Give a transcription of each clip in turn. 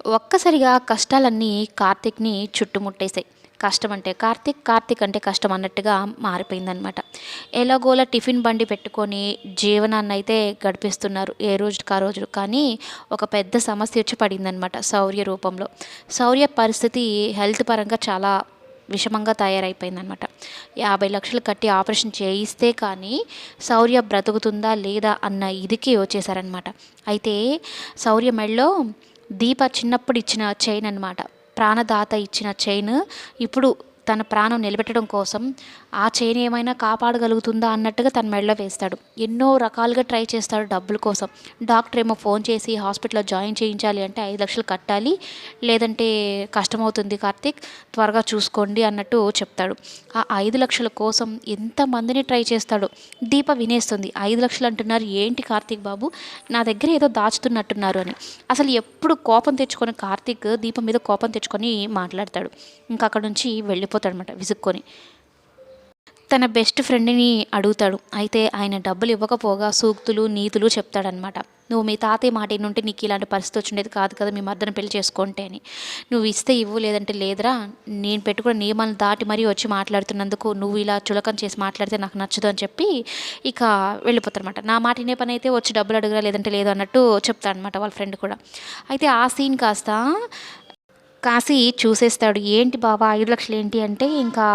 ఒక్కసారిగా కష్టాలన్నీ కార్తీక్‌ని చుట్టుముట్టేసాయి. కష్టం అంటే కార్తీక్, కార్తీక్ అంటే కష్టం అన్నట్టుగా మారిపోయిందనమాట. ఎలాగోలా టిఫిన్ బండి పెట్టుకొని జీవనాన్నయితే గడిపేస్తున్నారు ఏ రోజుకి ఆ రోజు. కానీ ఒక పెద్ద సమస్య వచ్చి పడిందనమాట శౌర్య రూపంలో. శౌర్య పరిస్థితి హెల్త్ పరంగా చాలా విషమంగా తయారైపోయిందనమాట. 50,00,000 కట్టి ఆపరేషన్ చేయిస్తే కానీ శౌర్య బ్రతుకుతుందా లేదా అన్న ఇదికి వచ్చేసారనమాట. అయితే శౌర్య మెడలో దీప చిన్నప్పుడు ఇచ్చిన చైన్ అనమాట. ప్రాణదాత ఇచ్చిన చైన్ ఇప్పుడు తన ప్రాణం నిలబెట్టడం కోసం ఆ చైన్ ఏమైనా కాపాడగలుగుతుందా అన్నట్టుగా తన మెడలో వేస్తాడు. ఎన్నో రకాలుగా ట్రై చేస్తాడు డబ్బుల కోసం. డాక్టర్ ఏమో ఫోన్ చేసి హాస్పిటల్లో జాయిన్ చేయించాలి అంటే 5,00,000 కట్టాలి, లేదంటే కష్టమవుతుంది కార్తీక్, త్వరగా చూసుకోండి అన్నట్టు చెప్తాడు. ఆ 5,00,000 కోసం ఎంతమందిని ట్రై చేస్తాడో. దీప వినేస్తుంది. 5,00,000 అంటున్నారు ఏంటి కార్తీక్ బాబు, నా దగ్గర ఏదో దాచుతున్నట్టున్నారు అని. అసలు ఎప్పుడు కోపం తెచ్చుకొని కార్తీక్ దీప మీద కోపం తెచ్చుకొని మాట్లాడతాడు. ఇంకా అక్కడ నుంచి వెళ్ళిపోతాడనమాట విసుక్కొని. తన బెస్ట్ ఫ్రెండ్ని అడుగుతాడు. అయితే ఆయన డబ్బులు ఇవ్వకపోగా సూక్తులు నీతులు చెప్తాడనమాట. నువ్వు మీ తాతయ్య మాట నుండి నీకు ఇలాంటి పరిస్థితి వచ్చిండేది కాదు కదా, మీ మర్దన పెళ్లి చేసుకుంటే అని. నువ్వు ఇస్తే ఇవ్వు, లేదంటే లేదురా, నేను పెట్టుకున్న నియమాలను దాటి మరీ వచ్చి మాట్లాడుతున్నందుకు నువ్వు ఇలా చులకం చేసి మాట్లాడితే నాకు నచ్చదు అని చెప్పి ఇక వెళ్ళిపోతారనమాట. నా మాట వినే పని అయితే వచ్చి డబ్బులు అడుగురా, లేదంటే లేదు అన్నట్టు చెప్తాడనమాట వాళ్ళ ఫ్రెండ్ కూడా. అయితే ఆ సీన్ కాస్త కాశీ చూసేస్తాడు. ఏంటి బావా 5,00,000 ఏంటి అంటే ఇంకా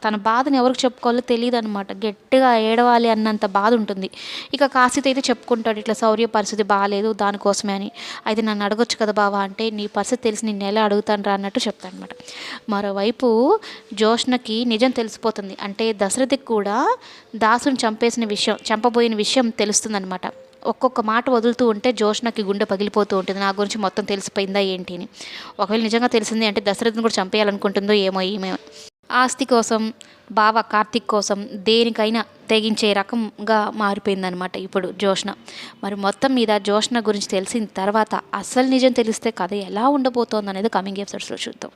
తన బాధను ఎవరికి చెప్పుకోవాలో తెలియదనమాట. గట్టిగా ఏడవాలి అన్నంత బాధ ఉంటుంది. ఇక కాశీతో అయితే చెప్పుకుంటాడు, ఇట్లా శౌర్య పరిస్థితి బాగాలేదు దానికోసమే అని. అయితే నన్ను అడగొచ్చు కదా బావా అంటే, నీ పరిస్థితి తెలిసి నిన్ను ఎలా అడుగుతాను రా అన్నట్టు చెప్తాడనమాట. మరోవైపు జోష్నకి నిజం తెలిసిపోతుంది. అంటే దశరథకి కూడా దాసుని చంపబోయిన విషయం తెలుస్తుందనమాట. ఒక్కొక్క మాట వదులుతూ ఉంటే జోష్నకి గుండె పగిలిపోతూ ఉంటుంది. నా గురించి మొత్తం తెలిసిపోయిందా ఏంటి అని. ఒకవేళ నిజంగా తెలిసింది అంటే దశరథని కూడా చంపేయాలనుకుంటుందో ఏమో ఈమె. ఆస్తి కోసం, బావ కార్తీక్ కోసం దేనికైనా తెగించే రకంగా మారిపోయిందనమాట ఇప్పుడు జోష్న. మరి మొత్తం మీద జోష్న గురించి తెలిసిన తర్వాత అసలు నిజం తెలిస్తే కథ ఎలా ఉండబోతోందనేది కమింగ్ ఎపిసోడ్స్లో చూద్దాం.